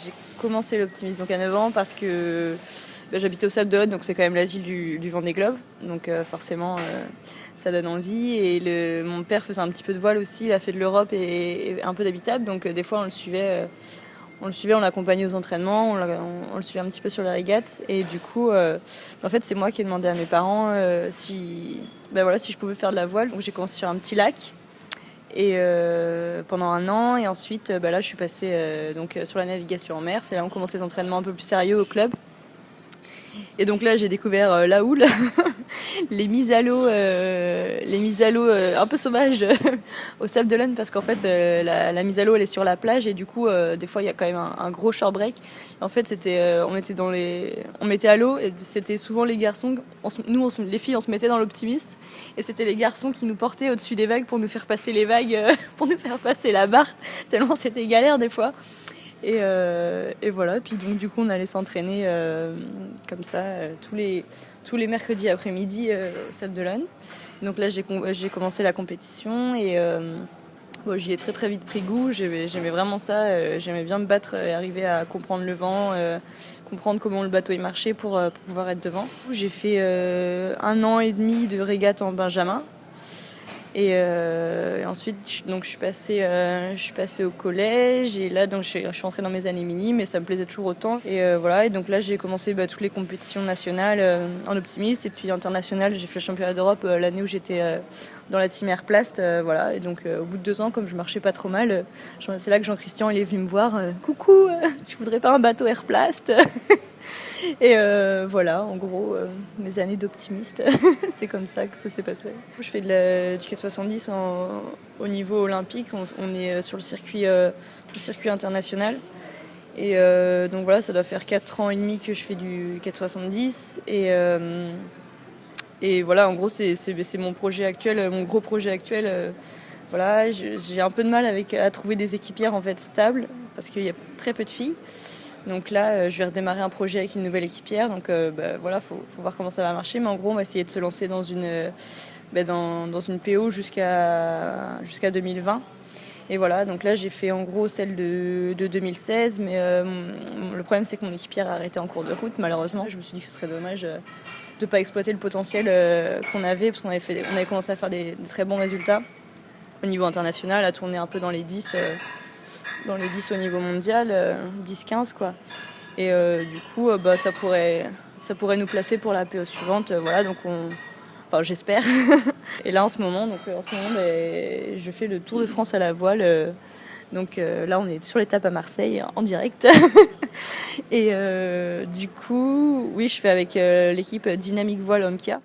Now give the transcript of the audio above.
J'ai commencé l'optimisme donc à 9 ans parce que j'habitais au Sable d'Olonne, donc c'est quand même la ville du Vendée Globe. Donc forcément, ça donne envie. Et mon père faisait un petit peu de voile aussi, il a fait de l'Europe et un peu d'habitable. Donc des fois, on le suivait, on l'accompagnait aux entraînements, on le suivait un petit peu sur les régates. Et du coup, en fait, c'est moi qui ai demandé à mes parents si je pouvais faire de la voile. Donc j'ai commencé sur un petit lac. Et pendant un an, et ensuite là je suis passée sur la navigation en mer. C'est là où on commence les entraînements un peu plus sérieux au club. Et donc là j'ai découvert la houle, les mises à l'eau un peu sauvages au Sable d'Olonne, parce qu'en fait la mise à l'eau elle est sur la plage, et du coup des fois il y a quand même un gros shore break. En fait c'était on mettait à l'eau, et c'était souvent les garçons, les filles on se mettait dans l'optimiste, et c'était les garçons qui nous portaient au-dessus des vagues pour nous faire passer les vagues, pour nous faire passer la barre, tellement c'était galère des fois. Et voilà, puis donc du coup on allait s'entraîner comme ça tous les mercredis après-midi au Sable d'Olonne. Donc là j'ai commencé la compétition, et j'y ai très très vite pris goût. J'aimais vraiment ça, j'aimais bien me battre et arriver à comprendre le vent, comprendre comment le bateau est marché pour pouvoir être devant. J'ai fait 1 an et demi de régate en Benjamin. Et ensuite, je suis passée au collège, et là donc je suis rentrée dans mes années mini, mais ça me plaisait toujours autant. Et voilà, et donc là j'ai commencé toutes les compétitions nationales en optimiste, et puis internationales. J'ai fait le championnat d'Europe l'année où j'étais dans la team Airplast, voilà. Et donc au bout de 2 ans, comme je marchais pas trop mal, c'est là que Jean-Christian il est venu me voir. Coucou, tu voudrais pas un bateau Airplast? Et voilà, en gros, mes années d'optimiste, c'est comme ça que ça s'est passé. Je fais du 470 au niveau olympique. On est sur le circuit international. Et donc voilà, ça doit faire 4 ans et demi que je fais du 470. Et voilà, en gros, c'est mon projet actuel, mon gros projet actuel. Voilà, j'ai un peu de mal à trouver des équipières en fait stables, parce qu'il y a très peu de filles. Donc là, je vais redémarrer un projet avec une nouvelle équipière. Donc voilà, faut voir comment ça va marcher. Mais en gros, on va essayer de se lancer dans une PO jusqu'à 2020. Et voilà, donc là, j'ai fait en gros celle de 2016. Mais le problème, c'est que mon équipière a arrêté en cours de route, malheureusement. Je me suis dit que ce serait dommage de ne pas exploiter le potentiel qu'on avait, parce qu'on avait commencé à faire des très bons résultats au niveau international, à tourner un peu dans les 10 au niveau mondial, 10-15 quoi. Et du coup, ça pourrait nous placer pour la PO suivante. Voilà, donc enfin, j'espère. Et là, en ce moment, je fais le Tour de France à la voile. Donc là, on est sur l'étape à Marseille, en direct. Et du coup, oui, je fais avec l'équipe Dynamique Voile Omkia.